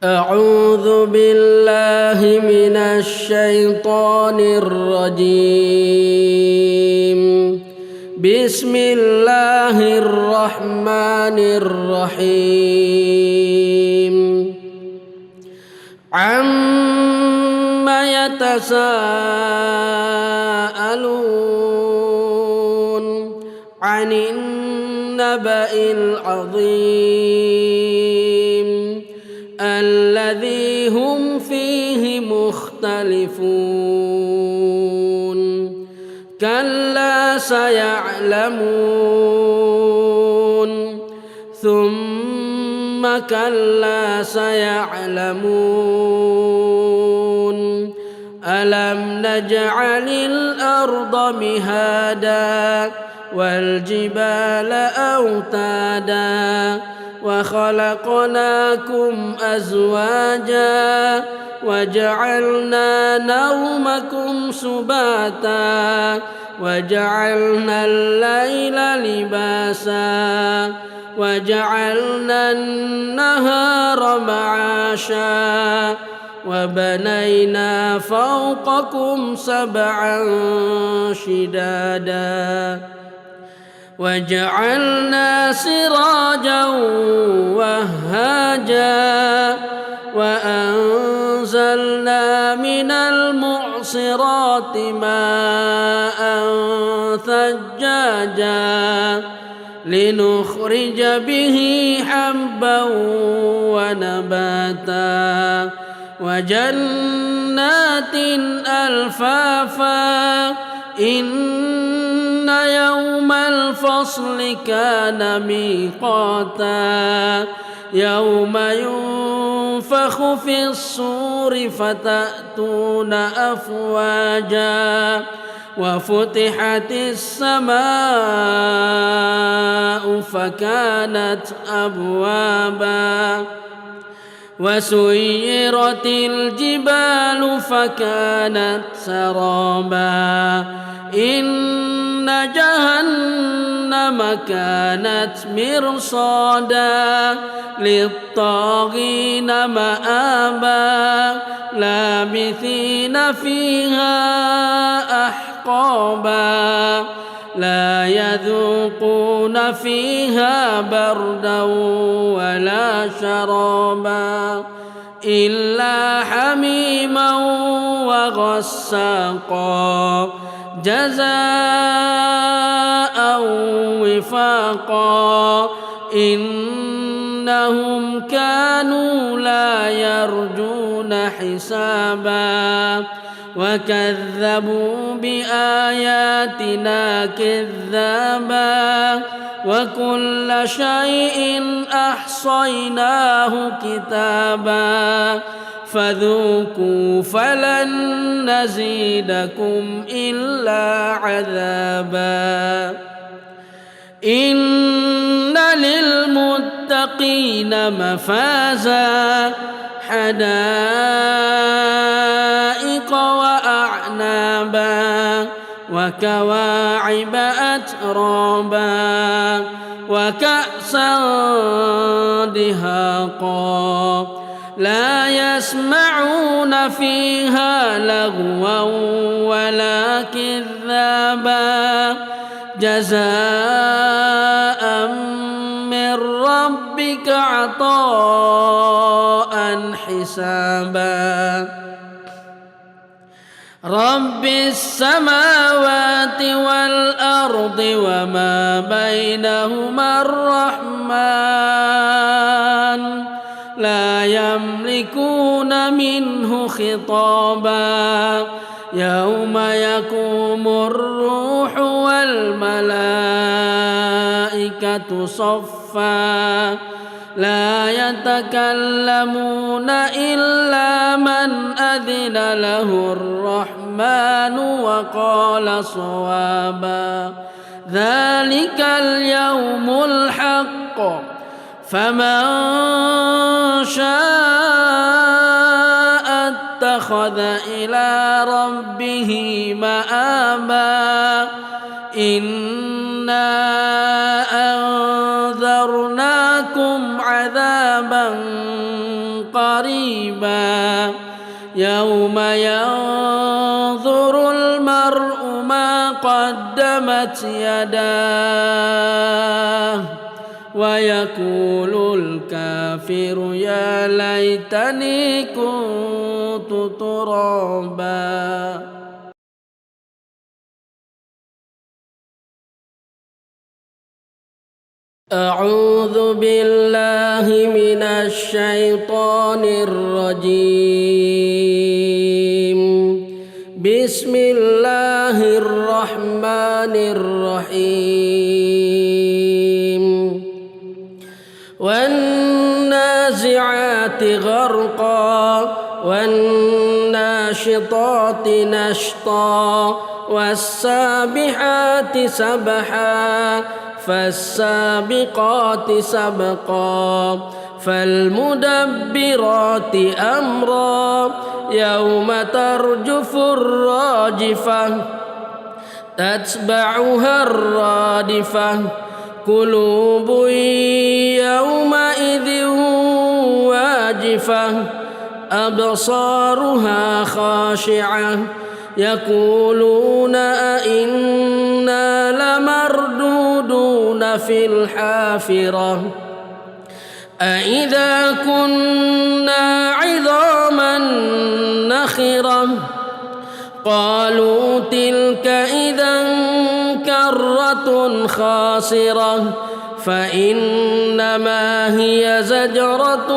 أعوذ بالله من الشيطان الرجيم. بسم الله الرحمن الرحيم. عَمَّ يتساءلون عن النبأ العظيم الذي هم فيه مختلفون. كلا سيعلمون ثم كلا سيعلمون. ألم نجعل الأرض مهادا والجبال أوتادا وخلقناكم أزواجا وجعلنا نومكم سباتا وجعلنا الليل لباسا وجعلنا النهار معاشا وبنينا فوقكم سبعا شدادا وجعلنا سراجا وهاجا وأنزلنا من المعصرات ماء ثجاجا لنخرج به حبا ونباتا وجنات ألفافا. إن يوم الفصل كان ميقاتا يوم ينفخ في الصور فتأتون أفواجا وفتحت السماء فكانت أبوابا وسيرت الجبال فكانت سرابا. إن جهنم كانت مرصادا للطاغين مآبا لابثين فيها أحقابا لا يذوقون فيها بردا ولا شرابا إلا حميما وغساقا جزاء وفاقا. إنهم كانوا لا يرجون حسابا وكذبوا بآياتنا كذابا وكل شيء أحصيناه كتابا فذوقوا فلن نزيدكم إلا عذابا. إن للمتقين مفازا حدائق وأعنابا وكواعب أترابا وكأسا دهاقا لا يسمعون فيها لغوا ولا كذابا جزاء من ربك عطاء حسابا. رب السماوات والأرض وما بينهما الرحمن لا يملكون منه خطابا. يوم يقوم الروح والملائكة صفا لا يتكلمون إلا من أذن له الرحمن وقال صوابا. ذلك اليوم الحق فمن شاء اتخذ إلى ربه مآبا. إنا أنذرناكم عذابا قريبا يوم ينظر المرء ما قدمت يداه ويقول الكافر يا ليتني كنت ترابا. أعوذ بالله من الشيطان الرجيم. بسم الله الرحمن الرحيم. والنازعات غرقا والناشطات نشطا والسابحات سبحا فالسابقات سبقا فالمدبرات أمرا يوم ترجف الراجفة تتبعها الرادفة قلوب يومئذ واجفة أبصارها خاشعة يقولون أئنا لمردودون في الحافرة أئذا كنا عظاما نخرة قالوا تلك إذا كرة خاسرة فإنما هي زجرة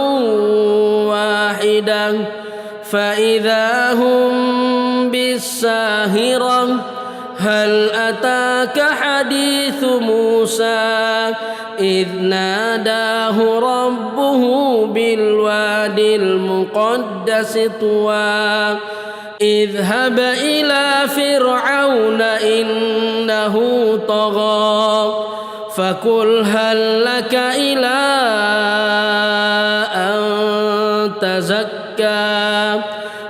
واحدة فإذا هم بالساهرة هل أتاك حديث موسى إذ ناداه ربه بالوادي المقدس طوى اذهب إلى فرعون إنه طغى فقل هل لك إلى أن تزكى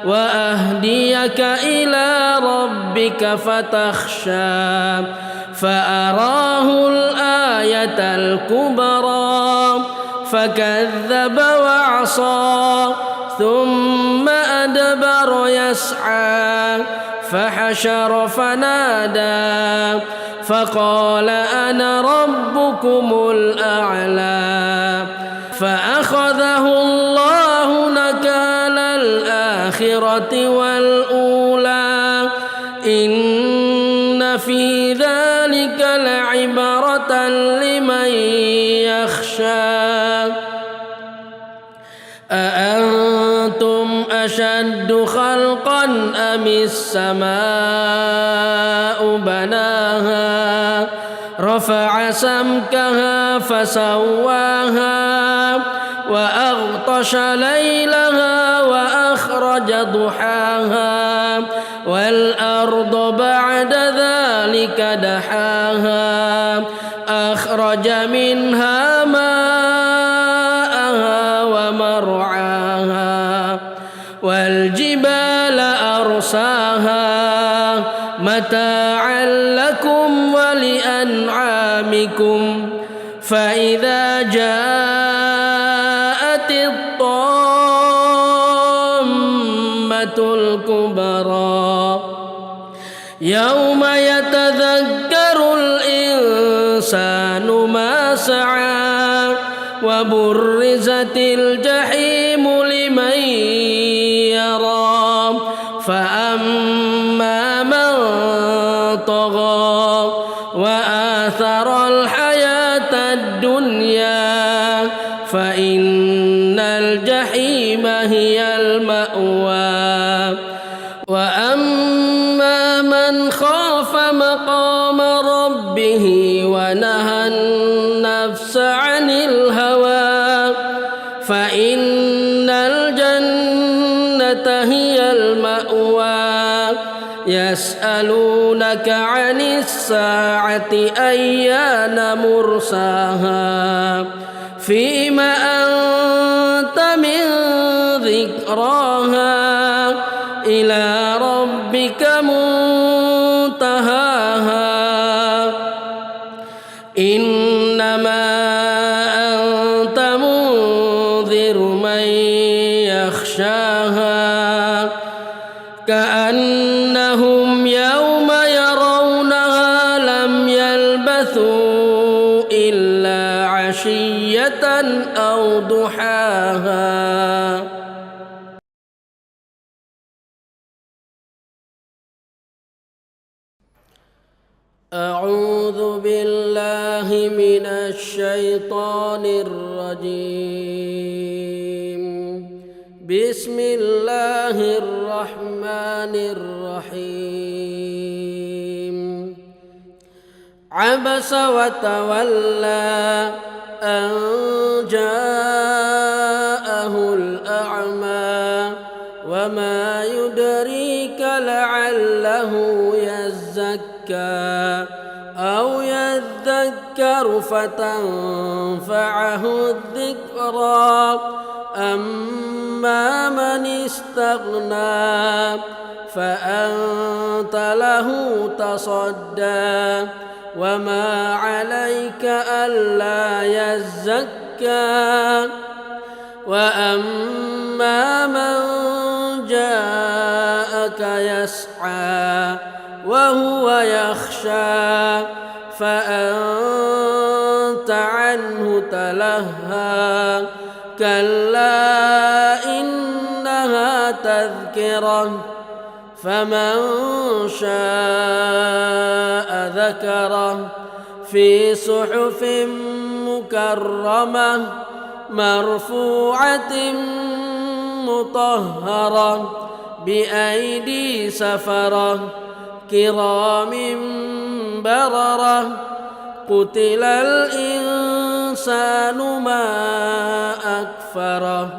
وأهديك إلى ربك فتخشى فأراه الآية الكبرى فكذب وعصى ثم أدبر يسعى فحشر فنادى فقال أنا ربكم الأعلى فأخذه الله نكال الآخرة والأولى إن في ذلك لعبرة لمن يخشى أأنتم أشد خلقا أم السماء بناها رفع سمكها فسواها وأغطش ليلها وأخرج ضحاها والأرض بعد ذلك دحاها أخرج منها ماءها ومرعاها والجبال أرساها متاعا لكم ولأنعامكم فإذا جاءت الطامة الكبرى يوم يتذكر الإنسان ما سعى وبرزت الجحيم لمن يرى فأما من طغى وآثر الحياة الدنيا فإن الجحيم هي المأوى وأما من خاف مقام ربه ونهى النفس عن الهوى فإن الجنة هي المأوى يسألونك عن الساعة أيان مرساها فيم أنت من ذكراها إلى ربك منتهاها إنما أنت منذر من يخشاها إلا عشية أو ضحاها أعوذ بالله من الشيطان الرجيم بسم الله الرحمن الرحيم عبس وتولى أن جاءه الأعمى وما يدريك لعله يزكى أو يذكر فتنفعه الذكرى أما من استغنى فأنت له تصدى وما عليك ألا يزكى وأما من جاءك يسعى وهو يخشى فأنت عنه تلهى كلا إنها تذكرة فمن شاء ذكره في صحف مكرمة مرفوعة مطهرة بأيدي سفرة كرام بررة قتل الإنسان ما أكفره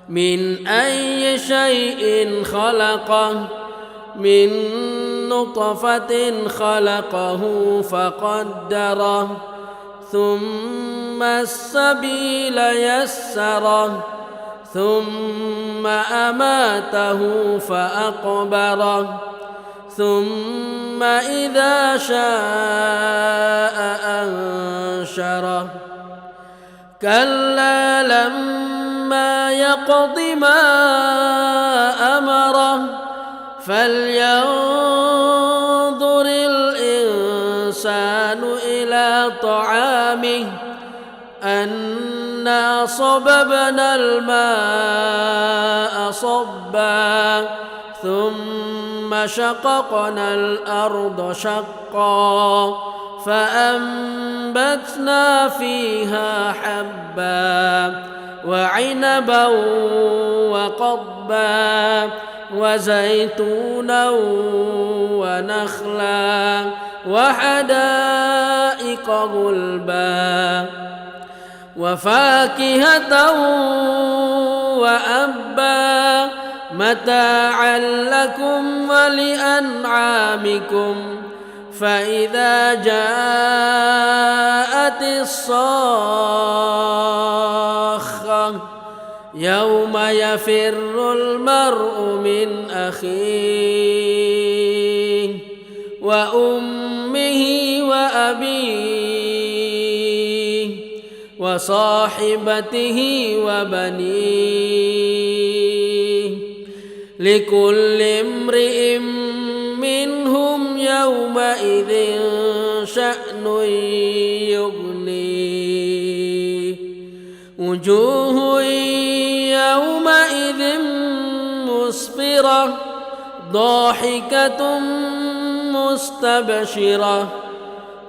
من أي شيء خلقه من نطفة خلقه فقدره ثم السبيل يسره ثم أماته فأقبره ثم إذا شاء أنشره كلا لما يقض ما أمره فلينظر الإنسان إلى طعامه أنا صببنا الماء صبا ثم شققنا الأرض شقا فأنبتنا فيها حبا وعنبا وقضبا وزيتونا ونخلا وحدائق غلبا وفاكهة وأبا متاعا لكم ولأنعامكم فإذا جاءت الصاخة يوم يفر المرء من أخيه وأمه وأبيه وصاحبته وبنيه لكل امرئ منهم يومئذ شأن يغنيه وجوه يومئذ مسفرة ضاحكة مستبشرة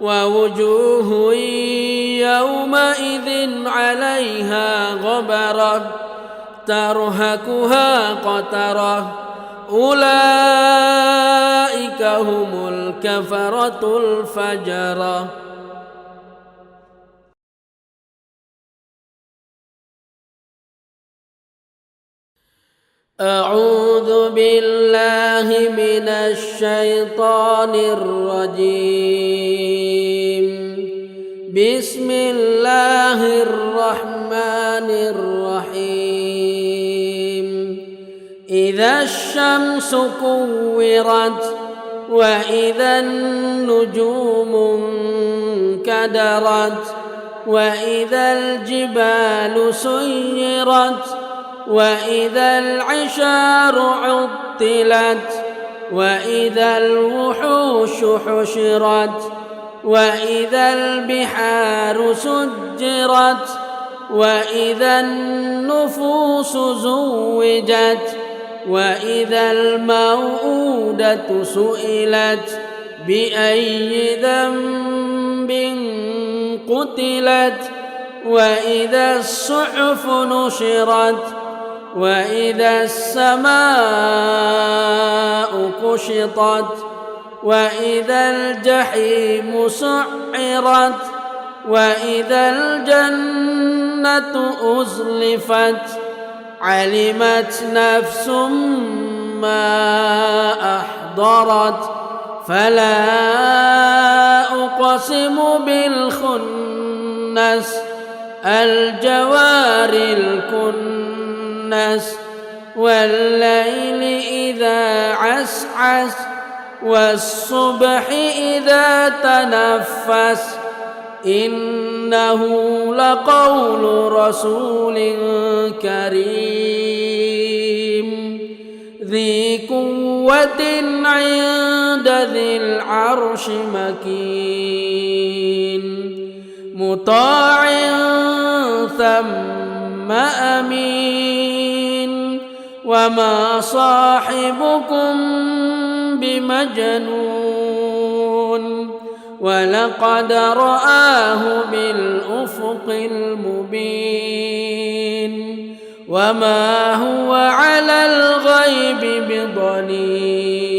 ووجوه يومئذ عليها غبرة ترهقها قترة أولئك هم الكفرة الفجرة أعوذ بالله من الشيطان الرجيم بسم الله الرحمن الرحيم إذا الشمس كورت وإذا النجوم انكدرت وإذا الجبال سيرت وإذا العشار عطلت وإذا الوحوش حشرت وإذا البحار سجرت وإذا النفوس زوجت وإذا الموءودة سئلت بأي ذنب قتلت وإذا الصحف نشرت وإذا السماء كشطت وإذا الجحيم سعرت وإذا الجنة أزلفت علمت نفس ما أحضرت فلا أقسم بالخنس الجوار الكنس والليل إذا عسعس والصبح إذا تنفس إنه لقول رسول كريم ذي قوة عند ذي العرش مكين مطاع ثم أمين وما صاحبكم بمجنون ولقد رآه بالأفق المبين وما هو على الغيب بضنين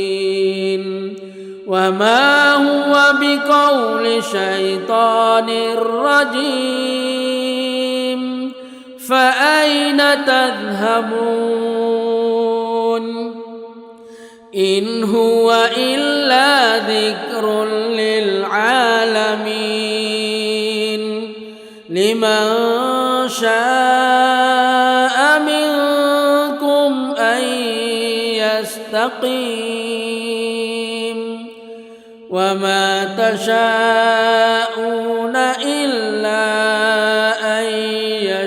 وما هو بقول شيطان رجيم فأين تذهبون إن هو إلا ذكر للعالمين لمن شاء منكم أن يستقيم وما تشاءون إلا أن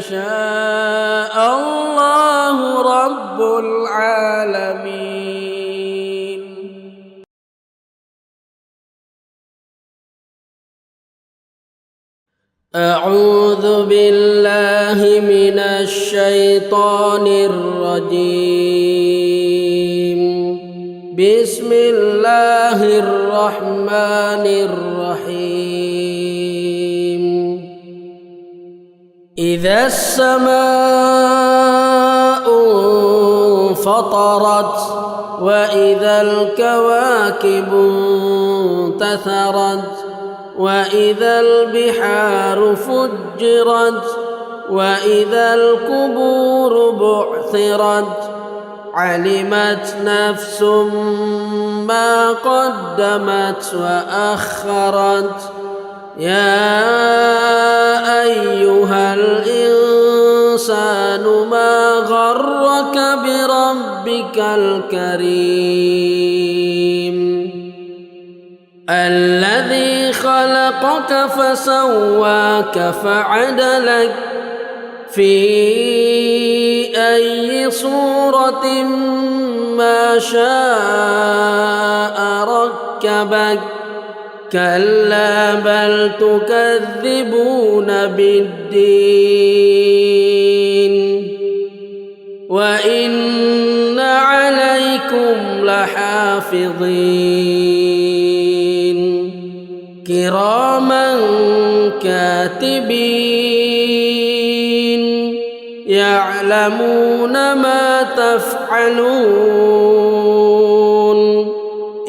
يشاء الله رب العالمين. أعوذ بالله من الشيطان الرجيم. بسم الله الرحمن الرحيم. إذا السماء انفطرت وإذا الكواكب انتثرت وإذا البحار فجرت وإذا القبور بعثرت علمت نفس ما قدمت وأخرت يا أيها الإنسان ما غرك بربك الكريم الذي خلقك فسواك فعدلك في أي صورة ما شاء ركبك كلا بل تكذبون بالدين وإن عليكم لحافظين كراما كاتبين يعلمون ما تفعلون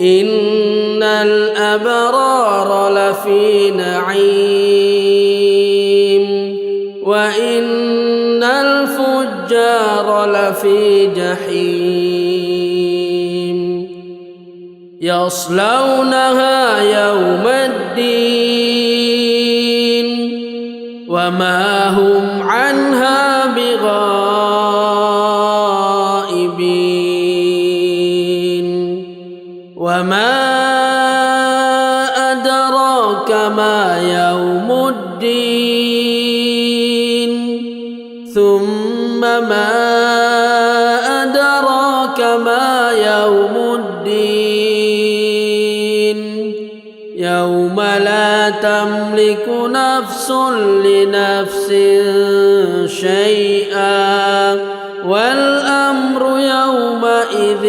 إن الأبرار لفي نعيم وإن الفجار لفي جحيم يصلونها يوم الدين وما هم عنها بغائبين وما أدراك ما يوم الدين ثم ما أدراك ما يوم الدين يوم لا تملك نفس لنفس شيئا والأمر يومئذ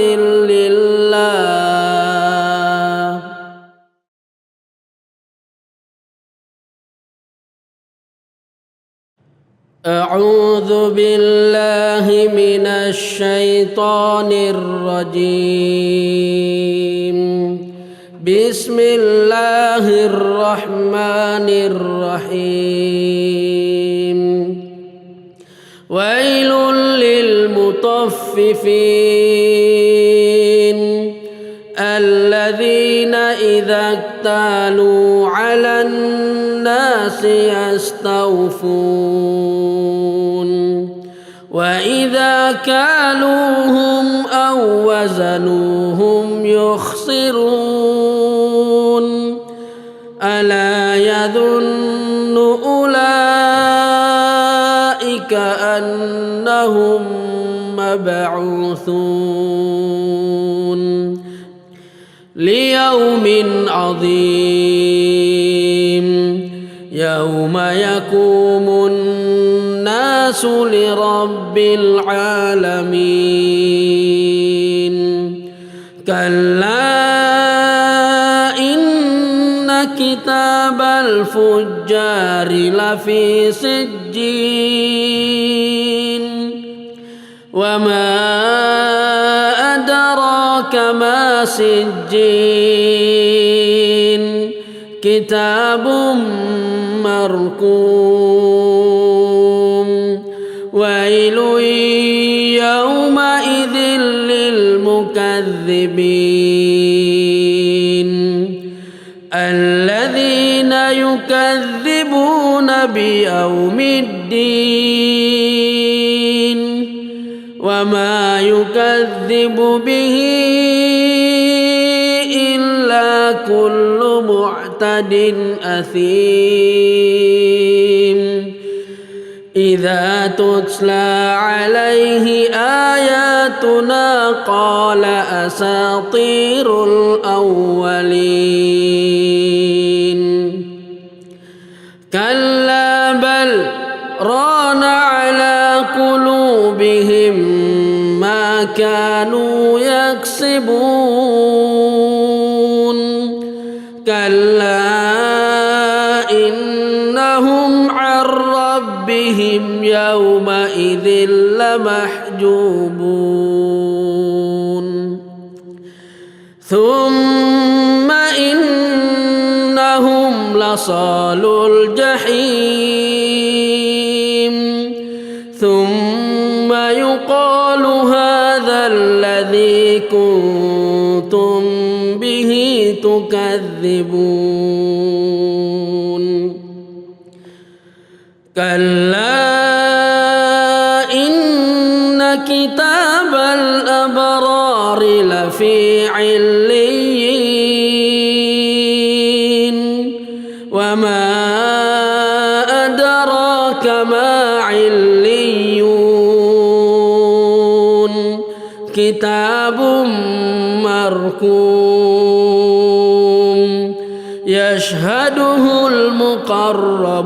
لله. أعوذ بالله من الشيطان الرجيم. بسم الله الرحمن الرحيم. ويل للمطففين الذين إذا اكتالوا على الناس يستوفون وإذا كالوهم أو وزنوهم يخسرون ألا يظن أولئك أنهم مبعوثون ليوم عظيم يوم يقوم الناس لرب العالمين. كلا إن كتاب الفجار لفي سجين وما أدراك ما سجين كتاب مرقوم. ويل يومئذ للمكذبين الذين يكذبون بيوم الدين وما يكذب به إلا كل معتد أثيم. إذا تتلى عليه آياتنا قال أساطير الأولين. كلا بل ران على قلوبهم ما كانوا يكسبون. كلا إنهم عن ربهم يومئذ لمحجوبون. ثم إنهم لصالو الجحيم ثم يقال هذا الذي كنتم به تكذبون. كلا إن كتاب الأبرار لفي عليين وما أدراك ما عليون كتاب مرقوم يشهده المقربون.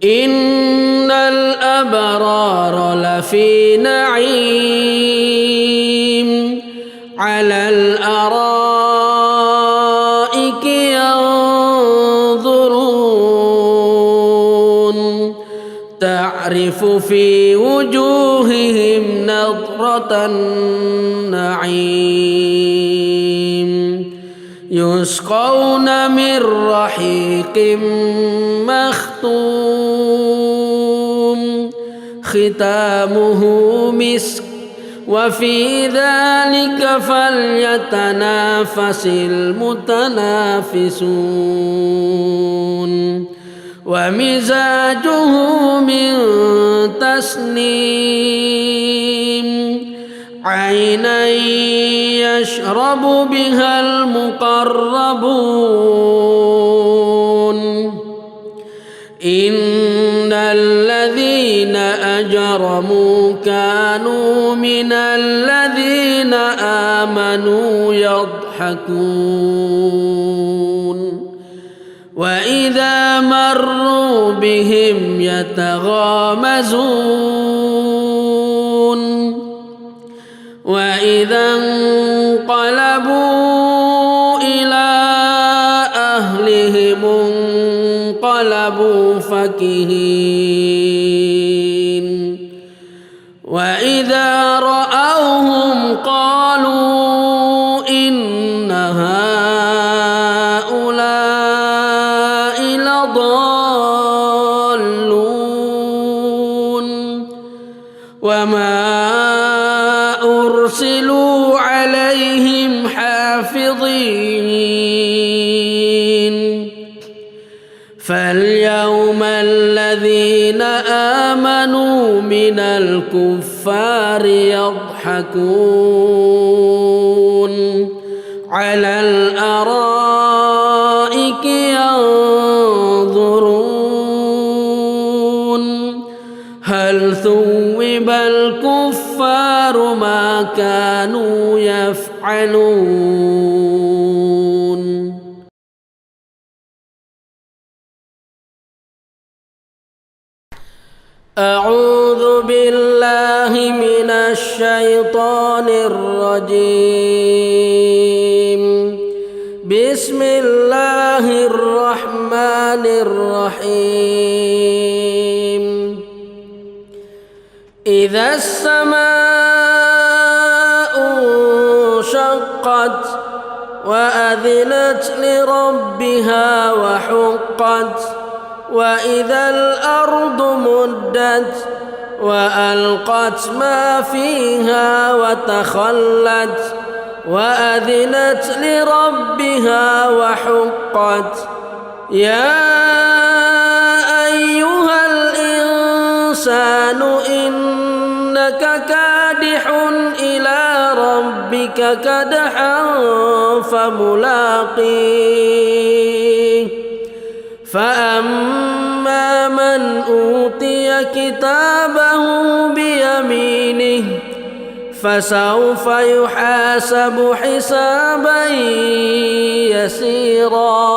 إن الأبرار لفي نعيم على الأرائك ينظرون تعرف في وجوههم نضرة النعيم يسقون من رحيق مختوم ختامه مسك وفي ذلك فليتنافس المتنافسون. ومزاجه من تسنيم عينا يشرب بها المقربون. إن الذين أجرموا كانوا من الذين آمنوا يضحكون يضحكون وإذا مروا بهم يتغامزون وإذا انقلبوا إلى أهلهم انقلبوا فكهين وإذا رأوهم قالوا إن هؤلاء لضالون وما أرسلوا عليهم حافظين فاليوم الذين آمنوا من الكفار يضحكون على الأرائك ينظرون هل ثوب الكفار ما كانوا يفعلون. أعوذ بالله من الشيطان الرجيم. بسم الله الرحمن الرحيم. إذا السماء انشقت وأذنت لربها وحقت وإذا الأرض مدت وألقت ما فيها وتخلت وأذنت لربها وحقت يا أيها الإنسان إنك كادح إلى ربك كدحا فملاقيه فأما من أوتي كتابه بيمينه فسوف يحاسب حسابا يسيرا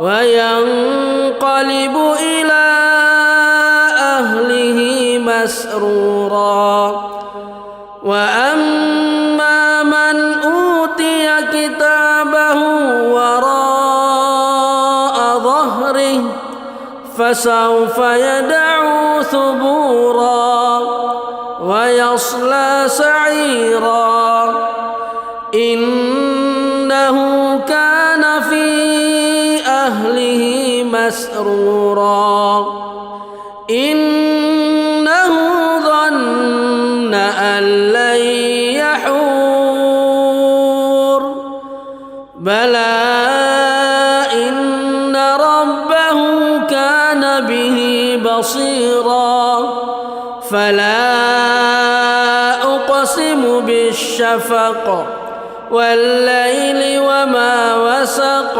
وينقلب إلى أهله مسرورا وأما من أوتي كتابه وراء ظهره فسوف يدعو ثبورا ويصلى سعيرا إنه كان في أهله مسرورا إنه ظن أن لن يحور بلى إن ربه كان به بصيرا فلا أقسم بالشفق والليل وما وسق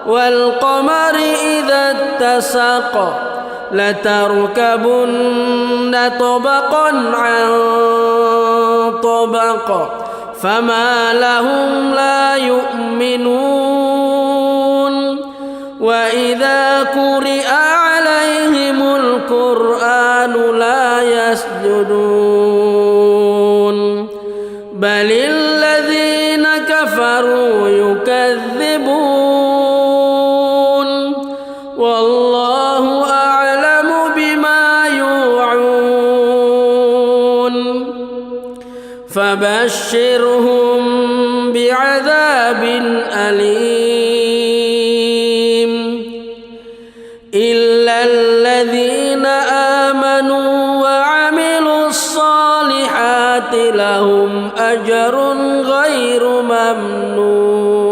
والقمر إذا اتسق لتركبن طبقا عن طبق فما لهم لا يؤمنون وإذا قرئ عليهم القرآن لا يسجدون بل الذين كفروا يكذبون والله أعلم بما يوعون فبشرهم بعذاب أليم إلا الذين آمنوا وعملوا الصالحات لهم أجر غير ممنون.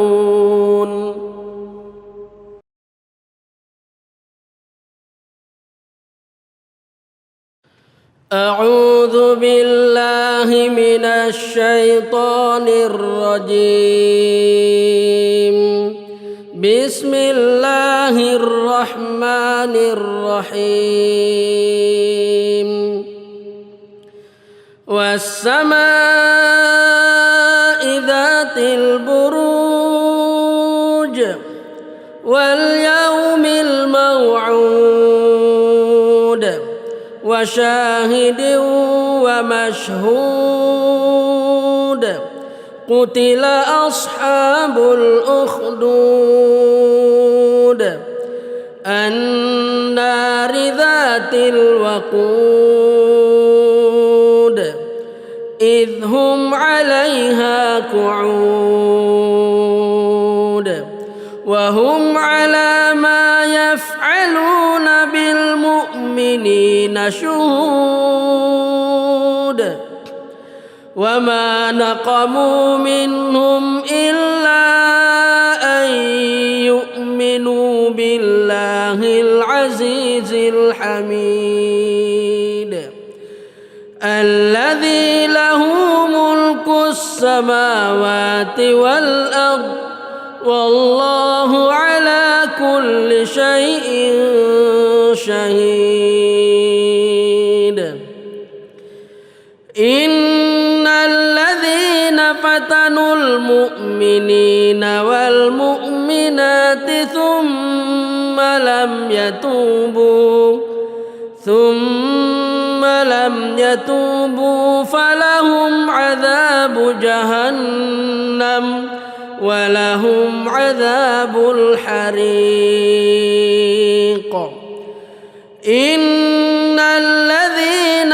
أعوذ بالله من الشيطان الرجيم. بسم الله الرحمن الرحيم. والسماء ذات ذات البروج واليوم الموعود وشاهد ومشهود قتل أصحاب الأخدود النار ذات الوقود إذ هم عليها قعود وهم على ما يفعلون بالمؤمنين شهود وما نقموا منهم إلا أن يؤمنوا بالله العزيز الحميد الذي له ملك السماوات والأرض والله على كل شيء شهيد إن الذين فتنوا المؤمنين والمؤمنات ثم لم يتوبوا فلهم عذاب جهنم ولهم عذاب الحريق إن الذين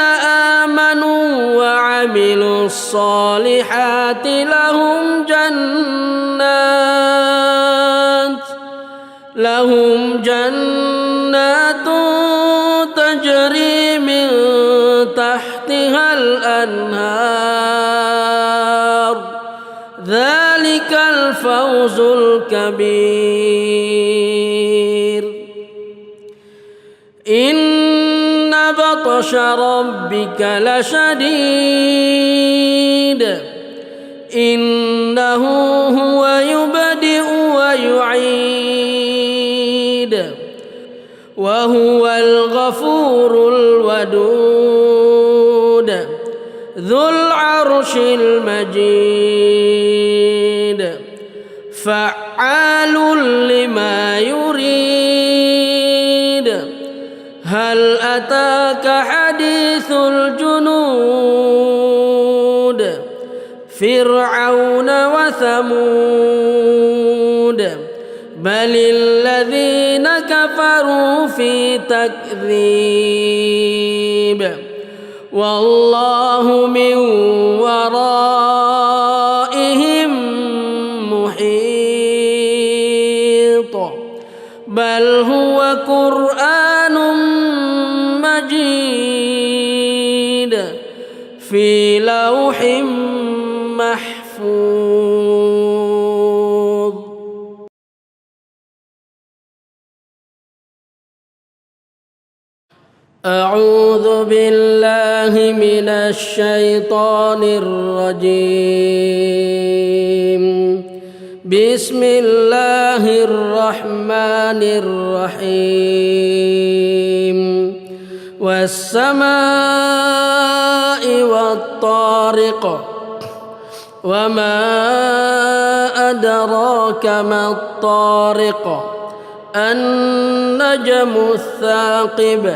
آمنوا وعملوا الصالحات لهم جنات تجري من تحتها الأنهار ذلك الفوز الكبير إن بطش ربك لشديد إنه هو يبدئ ويعيد وهو الغفور الودود ذو العرش المجيد فعال لما يريد هل أتاك حديث الجنود فرعون وثمود بل الذين كفروا في تكذيب والله من ورائهم محيط بل هو قرآن مجيد في لوح محفوظ أعوذ بالله من الشيطان الرجيم بسم الله الرحمن الرحيم والسماء والطارق وما أدراك ما الطارق النجم الثاقب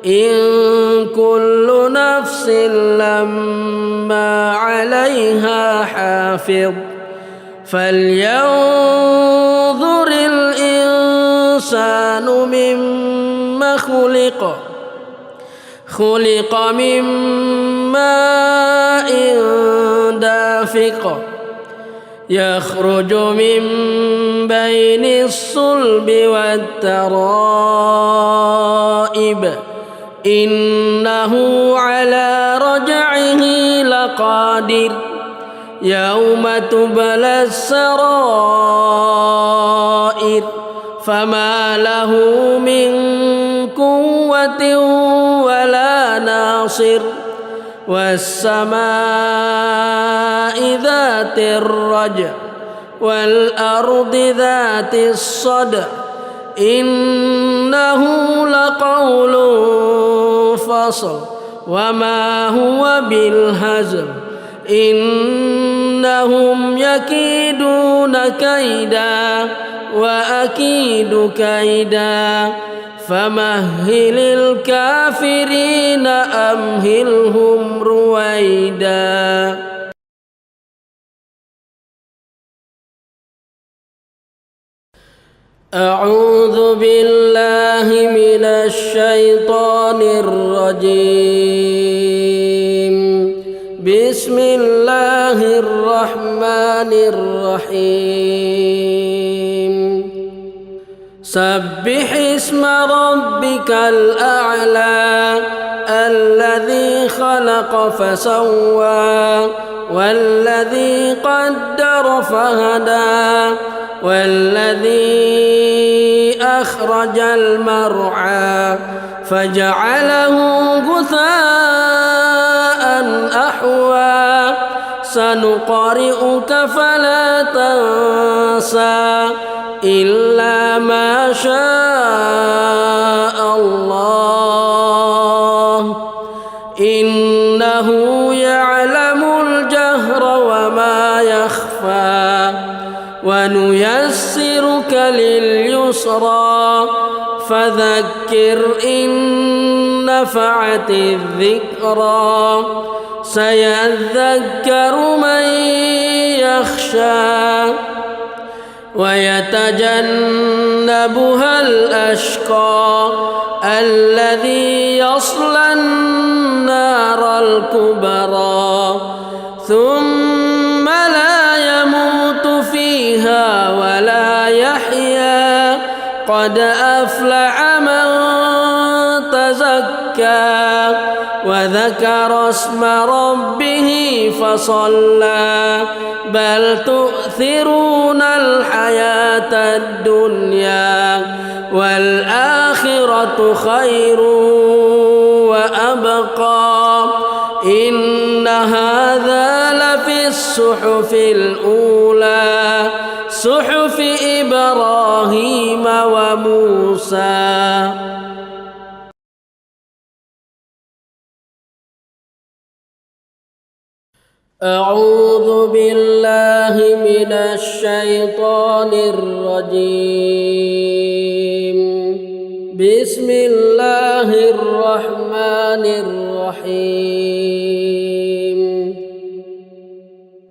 إن كل نفس لما عليها حافظ فلينظر الإنسان مما خلق من ماء دافق يخرج من بين الصلب والترائب إنه على رجعه لقادر يوم تبلى السرائر فما له من قوة ولا ناصر والسماء ذات الرجع والأرض ذات الصدع إنه لقول فصل وما هو بالهزل إن إنهم يكيدون كيدا وأكيد كيدا فمهل الكافرين أمهلهم رويدا. أعوذ بالله من الشيطان الرجيم. بسم الله الرحمن الرحيم. سبح اسم ربك الأعلى الذي خلق فسوى والذي قدر فهدى والذي أخرج المرعى فجعله غثاء أحوى سنقرئك فلا تنسى إلا ما شاء الله إنه يعلم الجهر وما يخفى ونيسرك لليسرى فذكر إن نفعت الذكرى سيذكر من يخشى ويتجنبها الأشقى الذي يصلى النار الكبرى ثم لا يموت فيها ولا يحيا قد أفلح من تزكى وذكر اسم ربه فصلى بل تؤثرون الحياة الدنيا والآخرة خير وأبقى إن هذا لفي الصحف الأولى صحف إبراهيم وموسى. أعوذ بالله من الشيطان الرجيم. بسم الله الرحمن الرحيم.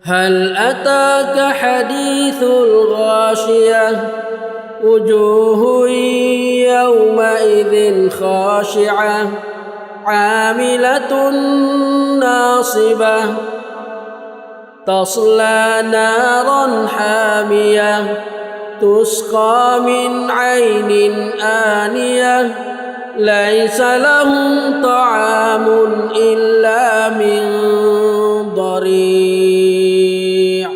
هل أتاك حديث الغاشية وجوه يومئذ خاشعة عاملة ناصبة تصلى نارا حامية تسقى من عين آنية ليس لهم طعام إلا من ضريع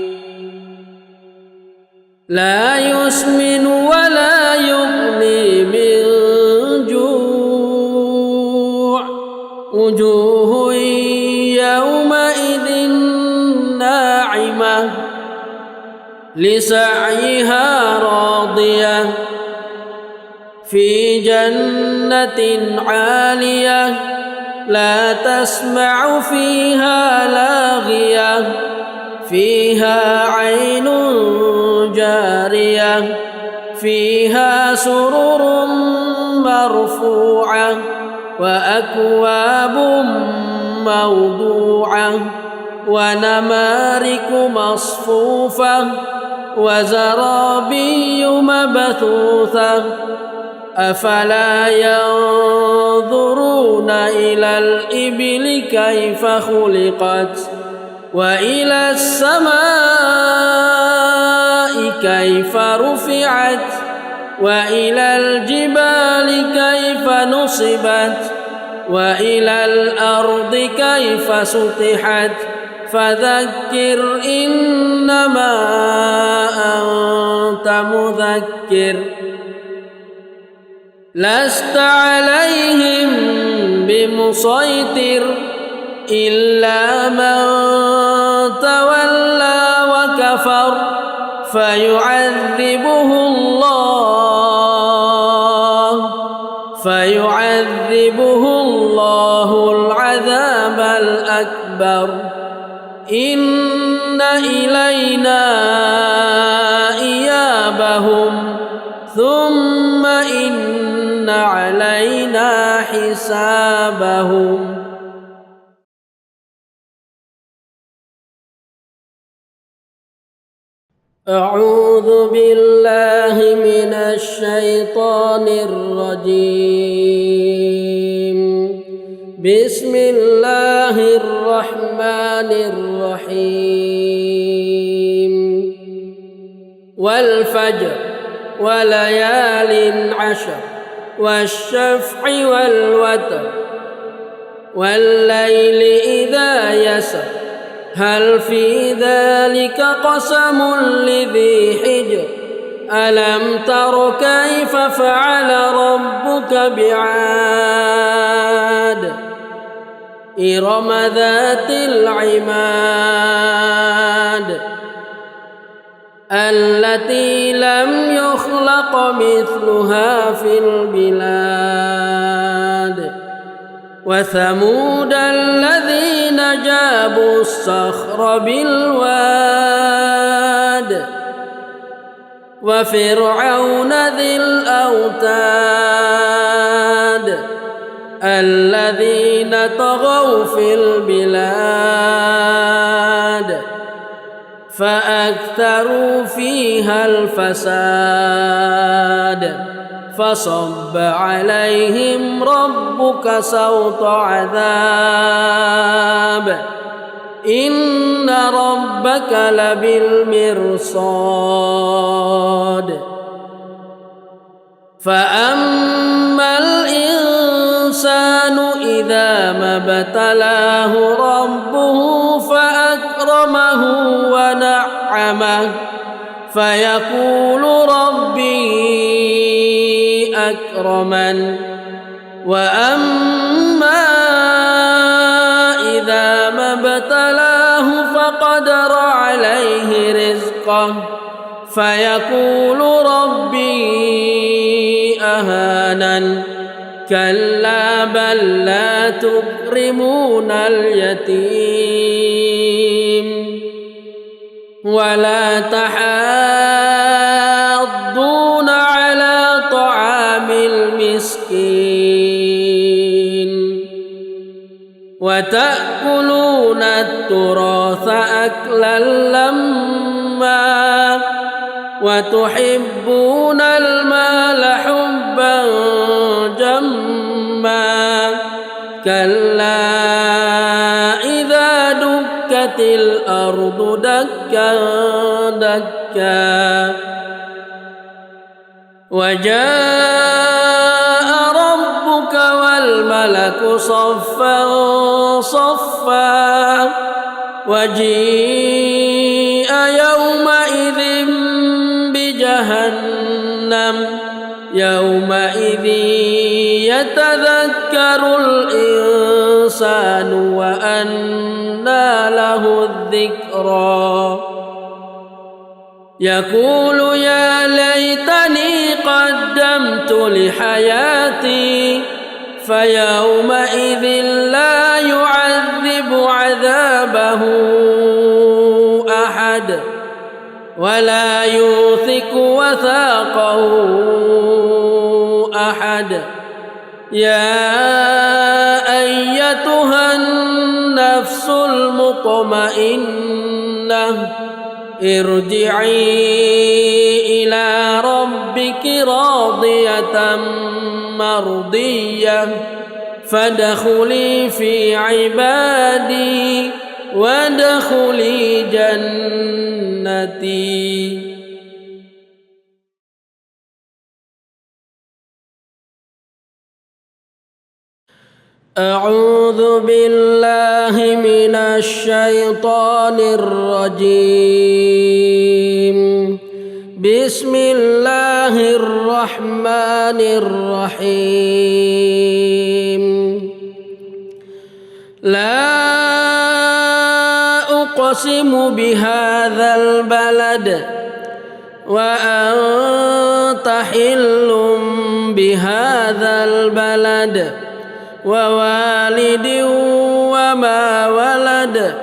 لا يسمن ولا يغني من جوع وجوه يومئذ ناعمة لسعيها راضية في جنة عالية لا تسمع فيها لاغية فيها عين جارية فيها سرر مرفوعة وأكواب موضوعة ونمارق مصفوفة وزرابي مبثوثة أفلا ينظرون إلى الإبل كيف خلقت وإلى السماء كيف رفعت وإلى الجبال كيف نصبت وإلى الأرض كيف سطحت فذكر إنما أنت مذكر لست عليهم بمسيطر إلا من تولى وكفر فيعذبه الله العذاب الأكبر إن إلى ثم إن علينا حسابهم أعوذ بالله من الشيطان الرجيم بسم الله الرحمن الرحيم والفجر وليال عشر والشفع والوتر والليل إذا يسر هل في ذلك قسم لذي حجر ألم تر كيف فعل ربك بعاد إرم ذات العماد التي لم يخلق مثلها في البلاد وثمود الذين جابوا الصخر بالواد وفرعون ذي الأوتاد الذين طغوا في البلاد فأكثروا فيها الفساد فصب عليهم ربك سوط عذاب إن ربك لبالمرصاد فأما الإنسان إذا ما ابتلاه ربه فأكرمه ونعمه فيقول ربي أكرمن وأما إذا ما ابتلاه فقدر عليه رزقه فيقول ربي أهانن كلا بل لا تكرمون اليتيم ولا تحاضون على طعام المسكين وتأكلون التراث أكلا لما وتحبون المال حبا جما كلا إذا دكت الأرض دكا دكا وجاء ربك والملك صفا صفا وجيء يومئذ بجهنم يومئذ يتذكر الإنسان وأنى له الذكرى يقول يا ليتني قدمت لحياتي فيومئذ لا يعذب عذابه أحد ولا يوثق وثاقه أحد يا أيتها النفس المطمئنة ارجعي إلى ربك راضية مرضية فادخلي في عبادي وادخلي جنتي. أعوذ بالله من الشيطان الرجيم. بسم الله الرحمن الرحيم. لا أقسم بهذا البلد وأنت حل بهذا البلد ووالد وما ولد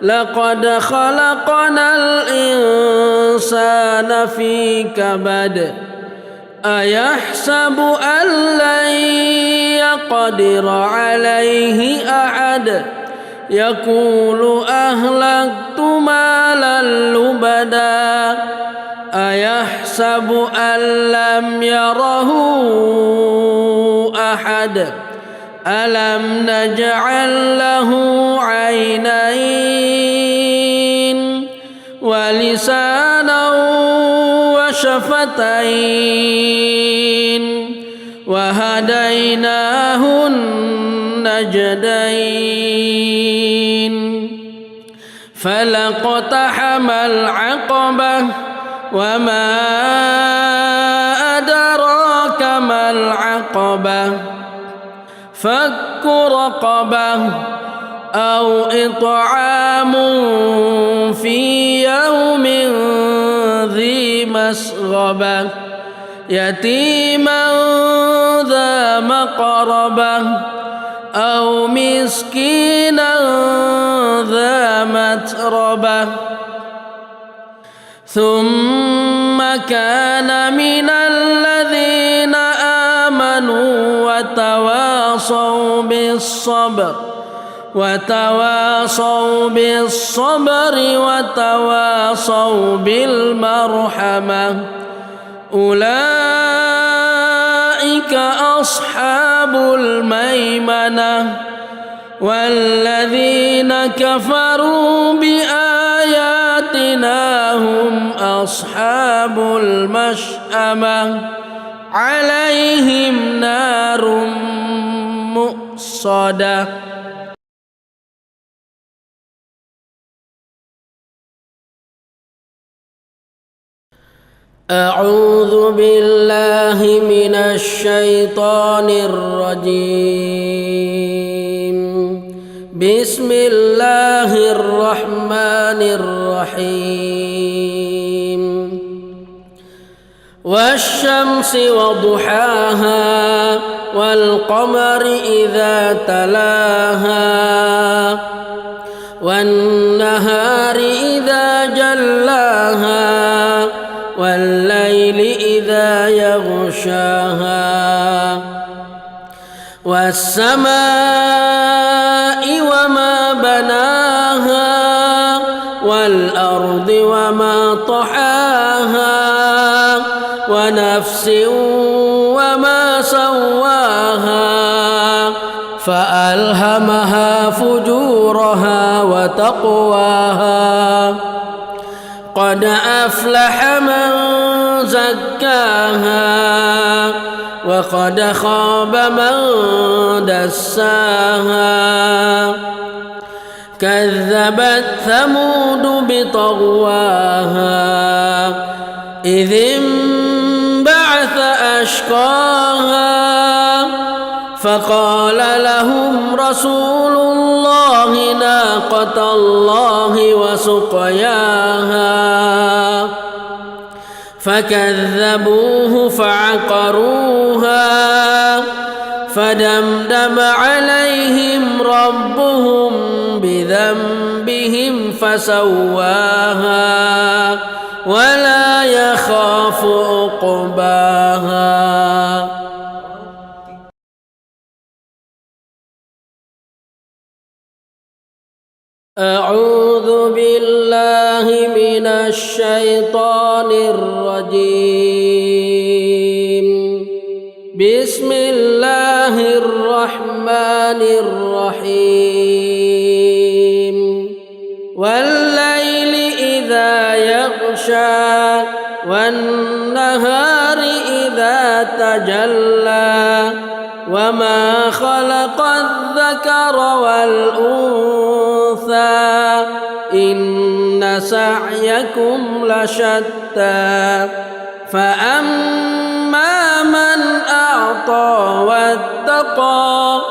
لقد خلقنا الإنسان في كبد أيحسب أن لن يقدر عليه أحد يقول أهلكت مالا لبدا أيحسب أن لم يره أحد ألم نجعل له عينين ولسانا وشفتين وهديناه النجدين فلاقتحم العقبة وما أدراك ما العقبة فك رقبة أو إطعام في يوم ذي مسغبة يتيما ذا مقربة أو مسكينا ذا متربة ثم كان من الذين آمنوا وتواصوا بالصبر وتواصوا بالمرحمة أولئك أصحاب الميمنة والذين كفروا بآياتنا هم أصحاب المشأمة عليهم نار مؤصدة. أعوذ بالله من الشيطان الرجيم. بسم الله الرحمن الرحيم. والشمس وضحاها والقمر إذا تلاها والنهار إذا جلاها والليل إذا يغشاها والسماء وما بناها والأرض وما طحاها ونفس وما سواها فألهمها فجورها وتقواها قد أفلح من زكاها وقد خاب من دساها كذبت ثمود بطغواها إذ انبعث أشقاها فقال لهم رسول الله ناقة الله وسقياها فكذبوه فعقروها فدمدم عليهم ربهم بذنبهم فسواها ولا يخاف عقباها. أعوذ بالله من الشيطان الرجيم. بسم الله الرحمن الرحيم. والليل إذا يغشى والنهار إذا تجلى وما خلق الذكر والأنثى إن سعيكم لشتى فأما من أعطى واتقى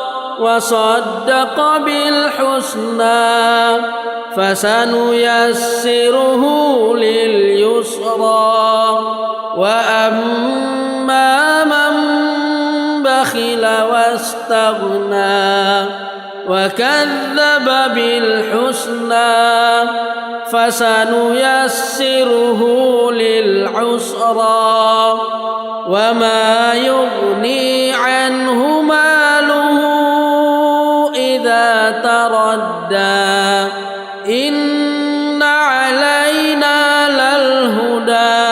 وصدق بالحسنى فسنيسره لليسرى وأما من بخل واستغنى وكذب بالحسنى فسنيسره للعسرى وما يغني عنه ماله إذا تردى إن علينا للهدى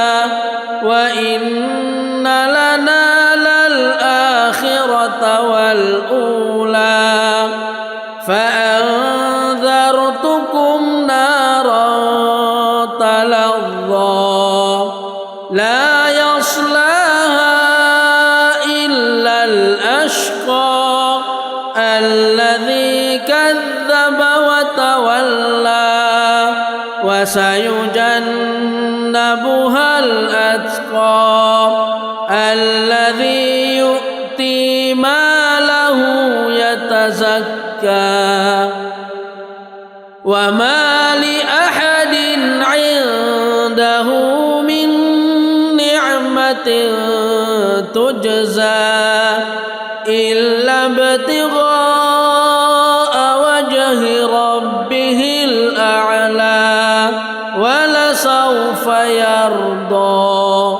وإن لنا للآخرة والأولى فأنذرتكم نارا تلظى لا يصلاها إلا الأشقى الذي كذب وتولى وسيجنبها الأتقى الذي يؤتي ماله يتزكى وما لأحد عنده من نعمة تجزى إلا ابتغاء وجه ربه الأعلى ولسوف يرضى.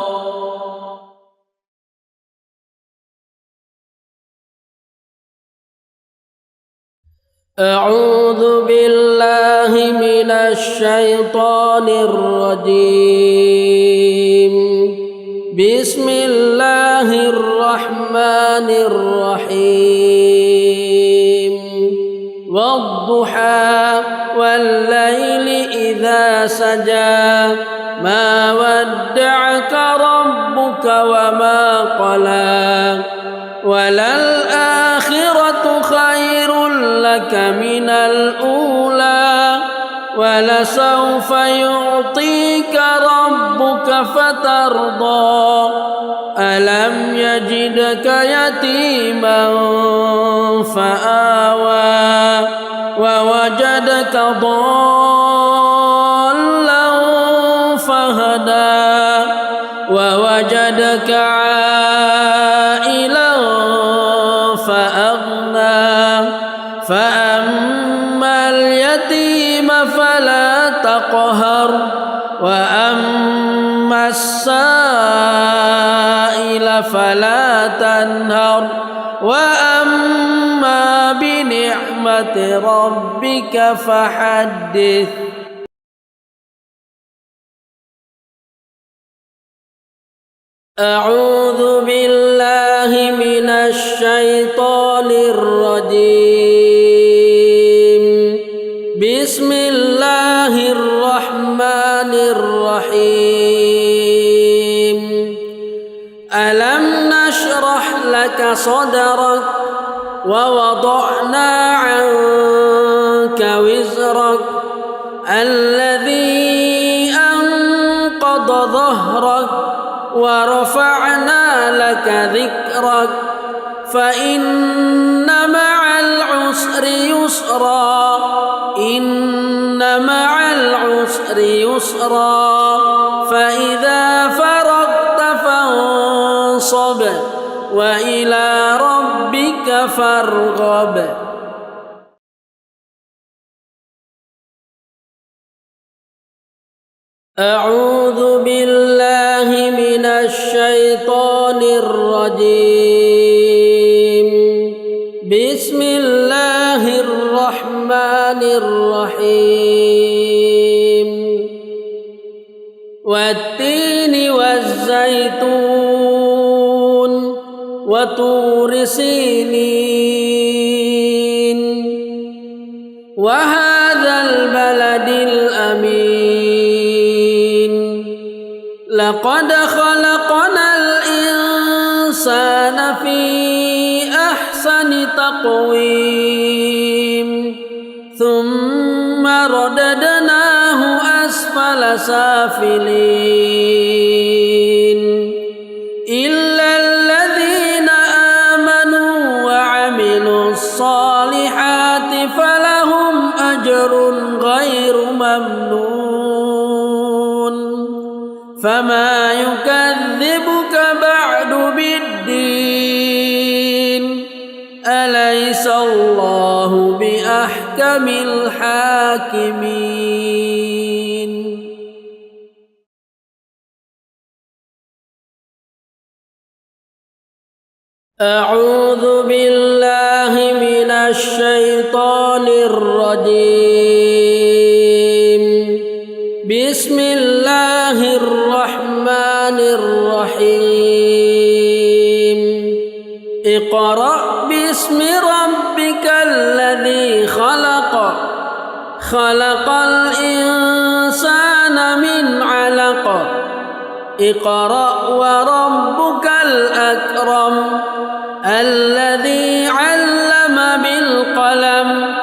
أعوذ بالله من الشيطان الرجيم. بسم الله الرحمن الرحيم. والضحى والليل إذا سجى ما ودعك ربك وما قلى وللآخرة خير لك من الأولى ولسوف يعطيك ربك فترضى ألم يجدك يتيما فآوى ووجدك ضالا فهدى ووجدك عائلا فأغنى فأما اليتيم فلا تقهر وأما السائل فلا تنهر وأما بنعمة ربك فحدث. أعوذ بالله من الشيطان الرجيم. بسم الله الرحمن الرحيم. ألم نشرح لك صدرك ووضعنا عنك وزرك الذي أنقض ظهرك ورفعنا لك ذكرك فإن مع العسر يسرا إن مع العسر يسرا فإذا فرغت فانصب وإلى ربك فارغب. أعوذ بالله من الشيطان الرجيم. بسم الله الرحمن الرحيم. والتين والزيتون وطور سينين وهذا البلد الأمين لقد خلقنا الإنسان في أحسن تقويم ثم رددناه أسفل سافلين إلا الذين آمنوا وعملوا الصالحات فلهم أجر غير ممنون فما يكذبك بعد بالدين أليس الله بأحكم الحاكمين. أعوذ بالله من الشيطان الرجيم. بسم الله الرحمن الرحيم. اقرأ باسم ربك الذي خلق، خلق الإنسان من علق. اقرأ وربك الأكرم الذي علم بالقلم،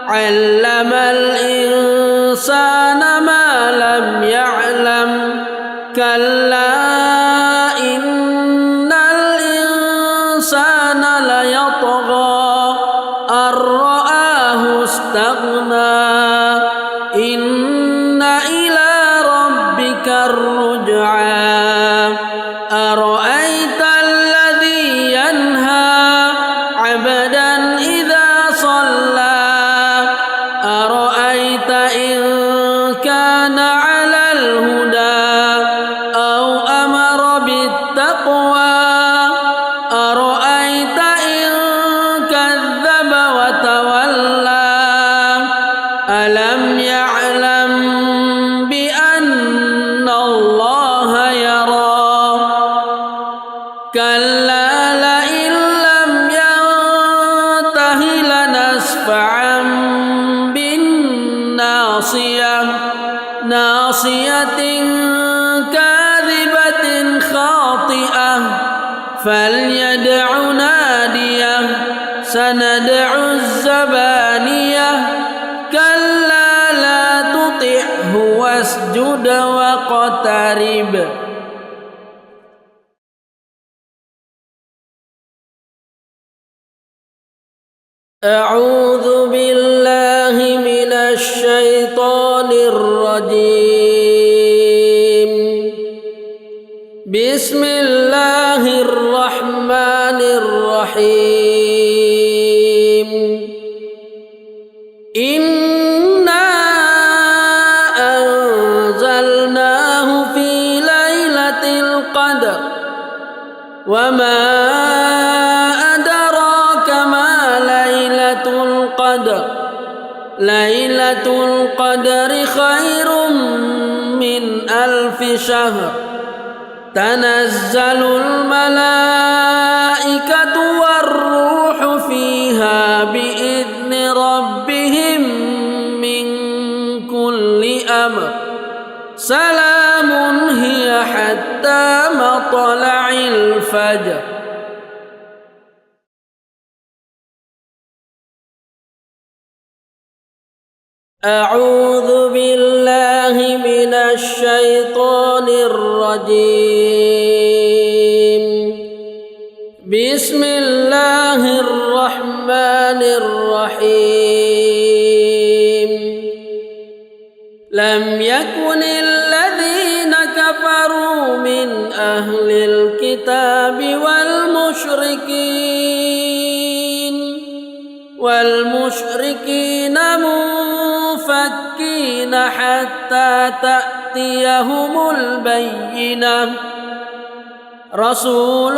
علم الإنسان ما لم يعلم. كلا إن الإنسان ليطغى أن رآه استغنى. إن إلى ربك الرجعى. أرأيت الذي ينهى عبدا إذا صلى. أرأيت إن كان على الهدى أو أمر بالتقوى. أرأيت إن كذب وتولى. ألم يعلم بأن الله يرى. كلا لئن لم ينته لنسفعا بالناصية، ناصية كاذبة خاطئة. فليدع ناديه. سندع الزبانية. كلا لا تطعه واسجد واقترب. أعوذ بالله من الشيطان الرجيم. بسم الله الرحمن الرحيم. إنا أنزلناه في ليلة القدر. وما أدراك ما ليلة القدر. ليلة القدر خير من 1000 شهر. تنزل الملائكة والروح فيها بإذن ربهم من كل أمر. سلام هي حتى مطلع الفجر. أعوذ بالله من الشيطان الرجيم. بسم الله الرحمن الرحيم. لم يكن الذين كفروا من أهل الكتاب والمشركين منفكين حتى تأتيهم البينة. رسول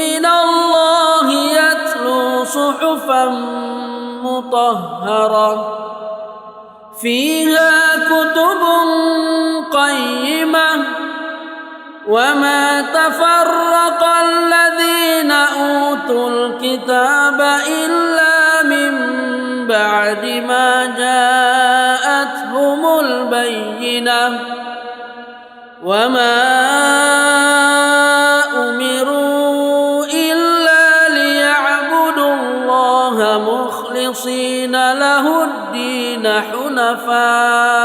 من الله يتلو صحفا مطهرة فيها كتب قيمة. وما تفرق الذين أوتوا الكتاب إلا من بعد ما جاءتهم البينة. وما أمروا إلا ليعبدوا الله مخلصين له الدين حنفاء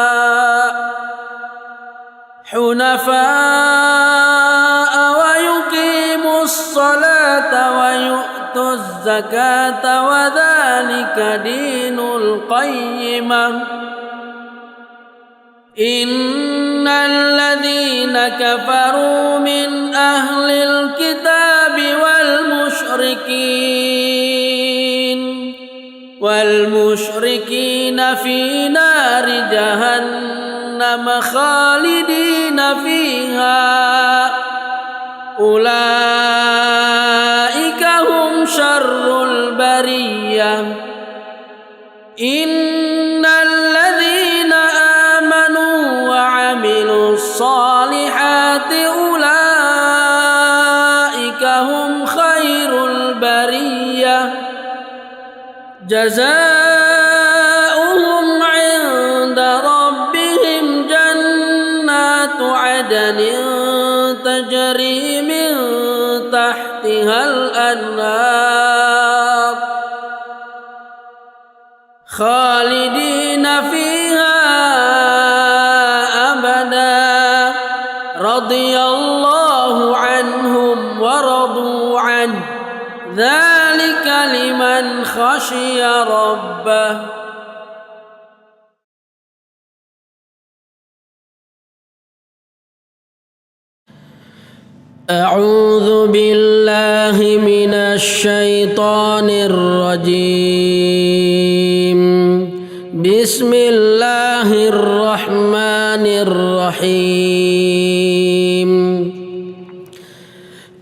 ويقيموا الصلاة ويؤتوا الزكاة وذلك دين القيمة. إن الذين كفروا من أهل الكتاب والمشركين في نار جهنم خالدين فيها. أولئك شر البرية إن الذين آمنوا وعملوا الصالحات أولئك هم خير البرية جزاؤهم عند ربهم جنات عدن تجري من تحتها الأنهار خالدين فيها أبدا رضي الله عنهم ورضوا عنه ذلك لمن خشي ربه أعوذ بالله من الشيطان الرجيم بسم الله الرحمن الرحيم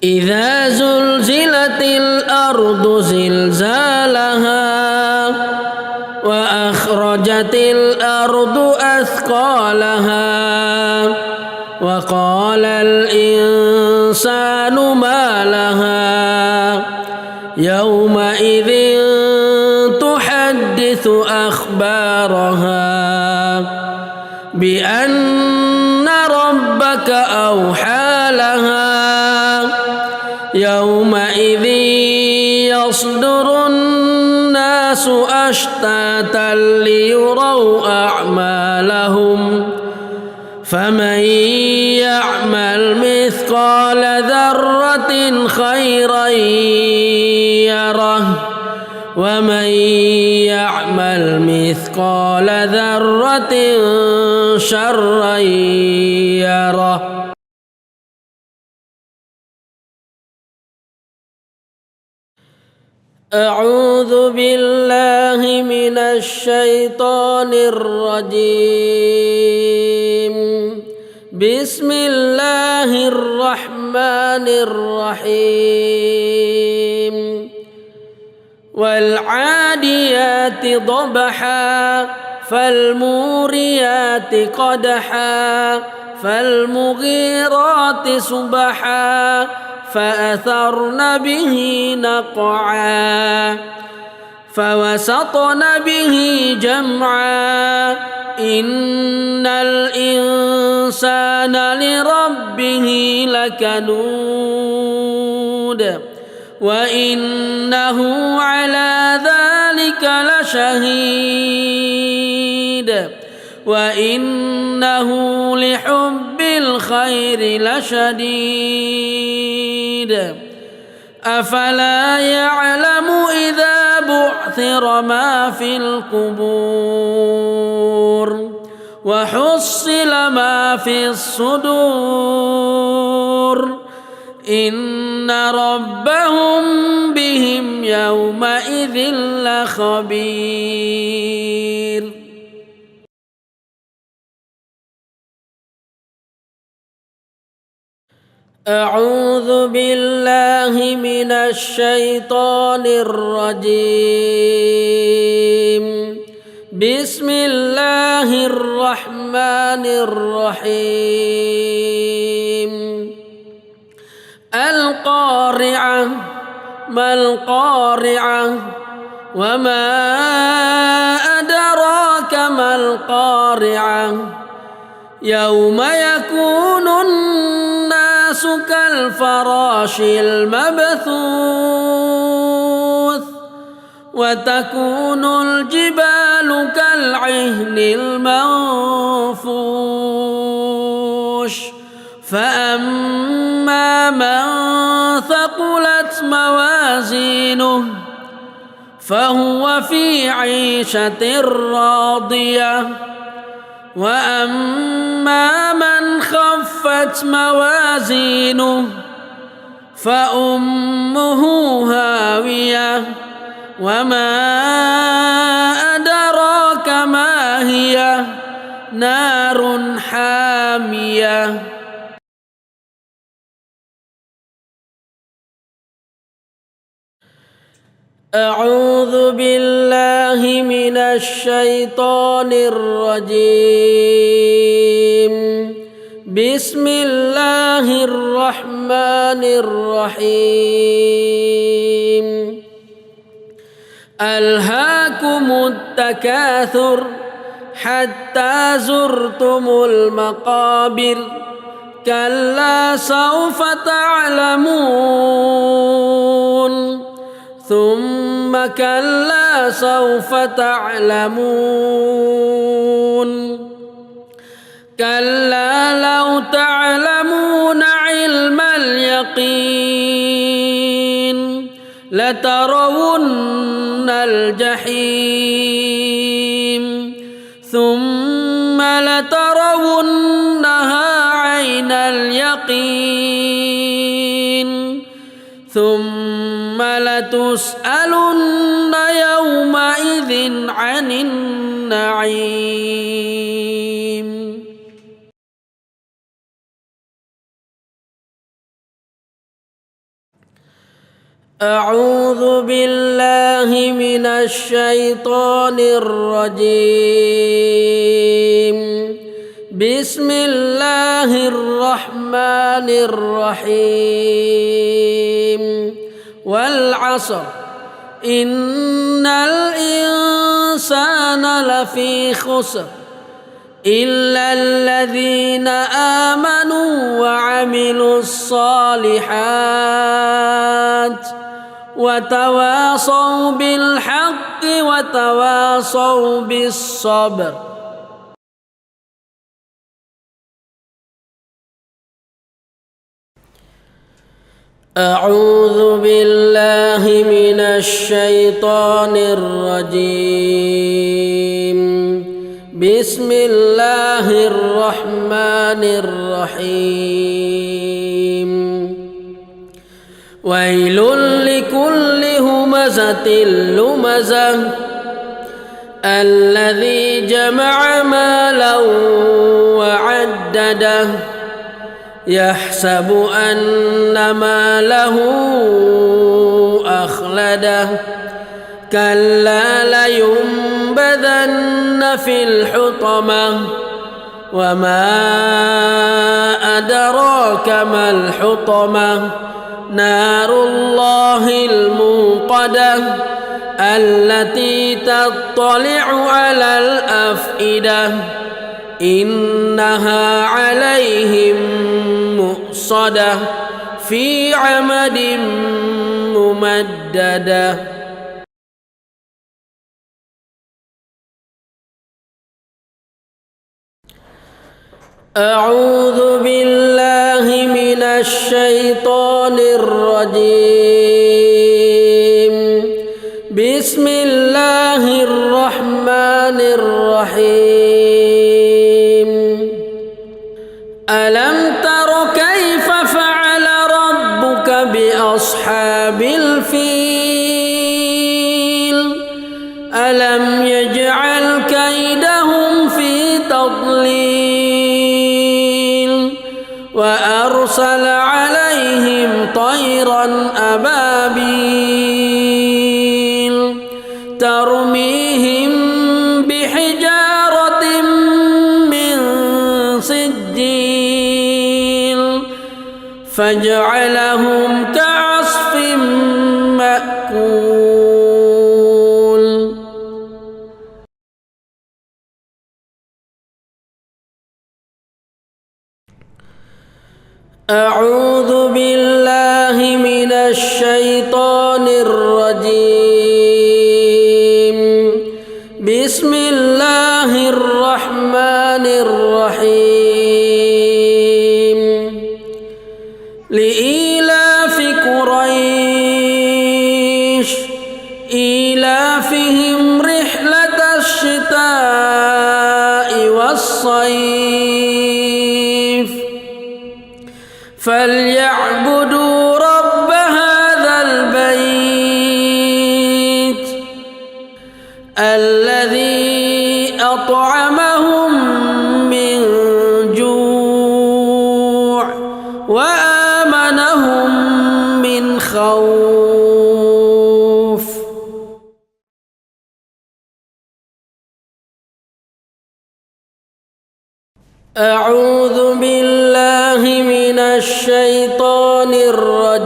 إذا زلزلت الأرض زلزالها وأخرجت الأرض أثقالها وقال الإنسان ما لها يومئذ تحدث أخبارها بأن ربك أوحى لها يومئذ يصدر الناس أشتاتا ليروا أعمالهم فمن يعمل مثقال ذرة خيرا يره ومن يعمل مثقال ذرة شرا يره أعوذ بالله من الشيطان الرجيم بسم الله الرحمن الرحيم والعاديات ضبحا فالموريات قدحا فالمغيرات صبحا فأثرن به نقعا فوسطن به جمعا إن الإنسان لربه لكنود وإنه على ذلك لشهيد وإنه لحب الخير لشديد أفلا يعلم إذا بعثر ما في القبور وحصل ما في الصدور إن ربهم بهم يومئذ لخبير أعوذ بالله من الشيطان الرجيم بسم الله الرحمن الرحيم القارعة ما القارعة وما أدراك ما القارعة يوم يكون الناس كالفراش المبثوث وتكون الجبال كالعهن المنفوش فأما من ثقلت موازينه فهو في عيشة راضية وأما من خفت موازينه فأمه هاوية وما أدراك ما هي نار حامية أعوذ بالله من الشيطان الرجيم بسم الله الرحمن الرحيم ألهاكم التكاثر حتى زرتم المقابر كلا سوف تعلمون ثم كلا سوف تعلمون كلا لو تعلمون علم اليقين لترون الجحيم ثم لترونها عين اليقين ثم لتسألن يومئذ عن النعيم. أعوذ بالله من الشيطان الرجيم بسم الله الرحمن الرحيم والعصر إن الإنسان لفي خسر إلا الذين آمنوا وعملوا الصالحات وتواصوا بالحق وتواصوا بالصبر. أعوذ بالله من الشيطان الرجيم بسم الله الرحمن الرحيم ويل لكل همزة لمزة الذي جمع مالا وعدده يحسب أن ماله أخلده كلا لينبذن في الحطمة وما أدراك ما الحطمة نار الله الموقدة التي تطلع على الأفئدة إنها عليهم مؤصدة في عمد ممددة. أعوذ بالله من الشيطان الرجيم بسم الله الرحمن الرحيم ألم تر كيف فعل ربك بأصحاب الفيل ألم يجعل كيدهم في تضليل وأرسل عليهم طيرا أبابيل ترميهم بحجارة من سجيل فجعلهم كعصف مأكول. أعوذ بالله من الشيطان الرجيم بسم الله الرحمن الرحيم لإيلاف قريش إيلافهم رحلة الشتاء والصيف فليعبدوا رب هذا البيت الذي أطعمهم من جوع وآمنهم من خوف. أعوذ بالله من الشيطان الرجيم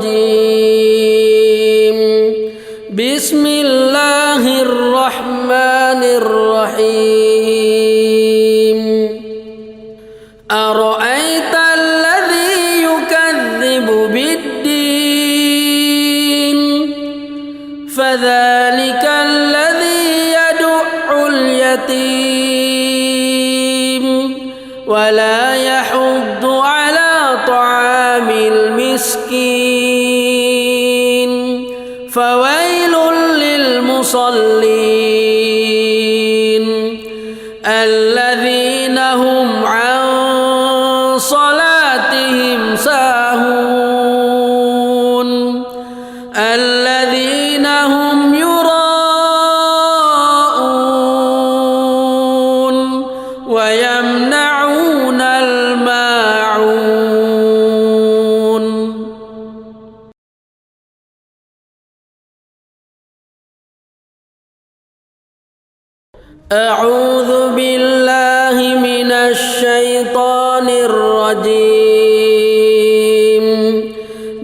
بسم الله الرحمن الرحيم أرأيت الذي يكذب بالدين فذلك الذي يدع اليتيم ولا يحض على طعام المسكين فويل للمصلين الذين هم عن صلاتهم ساهون الذين هم يراءون ويمنعون الماعون أعوذ بالله من الشيطان الرجيم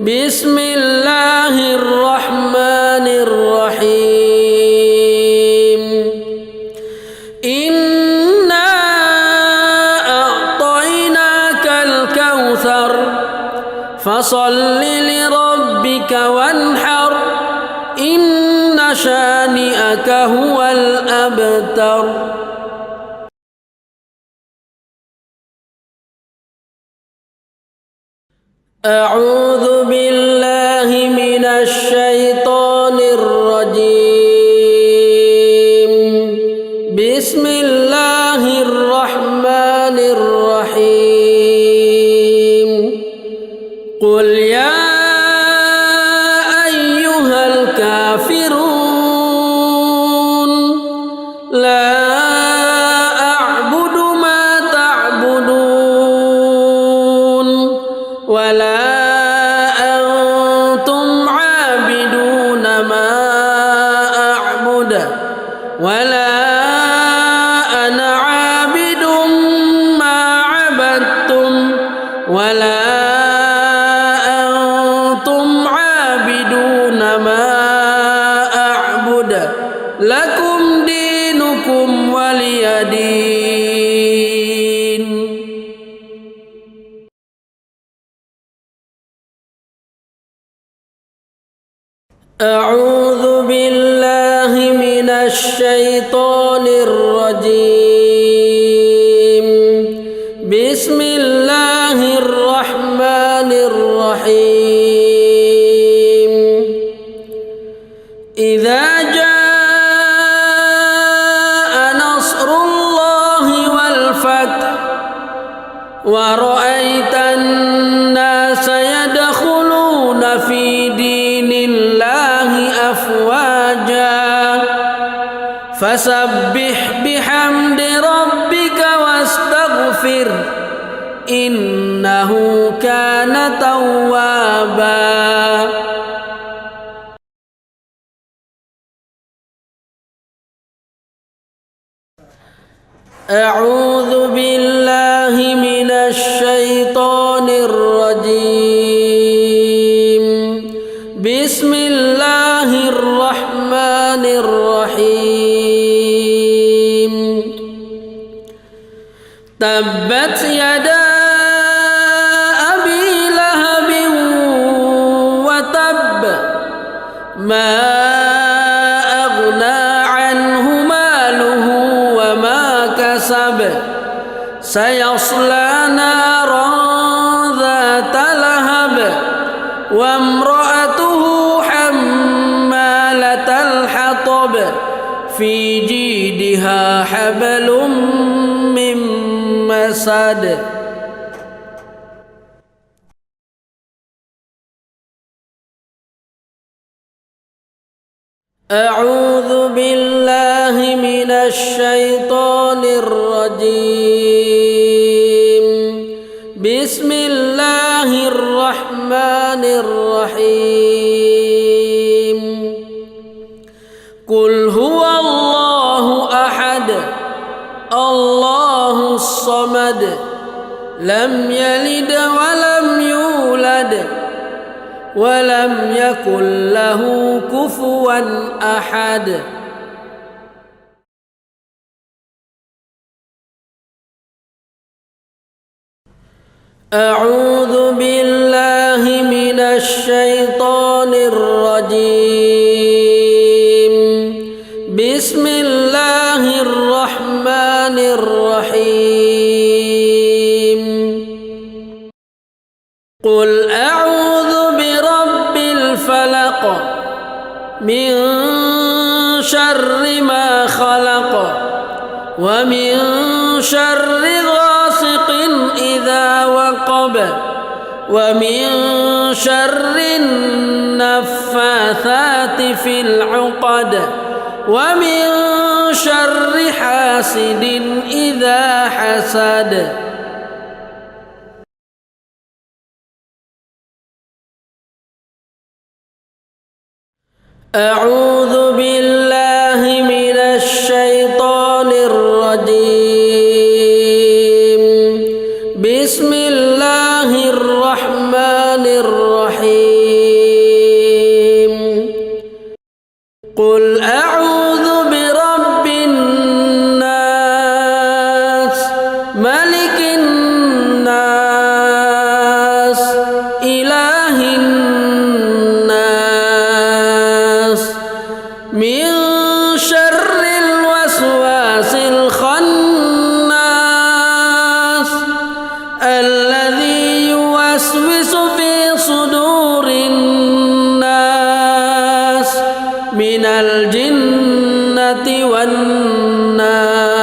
بسم الله الرحمن الرحيم إنا أعطيناك الكوثر فصل لربك وانحر إن شانئك هو الأبتر أعوذ بالله من الشيطان الرجيم بسم الله الرحمن الرحيم قل يا أيها الكافرون لا أعبد ما تعبدون ولا أنتم عابدون ما أعبد ولا أنا عابد ما عبدتم ولا أنتم عابدون ما أعبد لكم دينكم ولي دين أعوذ بالله من الشيطان الرجيم بسم الله الرحمن الرحيم إذا جاء نصر الله والفتح ورأيت الناس يدخلون في دين الله أفواجا فسبح بحمد ربك واستغفر إنه كان توابا أعوذ بالله من الشيطان الرجيم بسم الله الرحمن الرحيم تبت يدا أبي لهب وتب ما أغنى عنه ماله وما كسب سيصلى نارا ذات لهب وامرأته حمالة الحطب في جيدها حبل من مسد أعوذ بالله من الشيطان الرجيم بسم الله الرحمن الرحيم قل هو الله أحد الله الصمد لم يلد ولم يولد ولم يكن له كفوا أحد أعوذ بالله من الشيطان الرجيم بسم الله الرحمن الرحيم قل أعوذ برب الفلق من شر ما خلق ومن شر غاسق إذا وقب ومن شر النفاثات في العقد ومن شر حاسد إذا حسد أعوذ بالله من الشيطان الرجيم بسم الله الرحمن الرحيم قل أعوذ برب الناس ملك الناس إله الناس من شر الوسواس الخناس الذي يوسوس في صدور الناس من الجنة والناس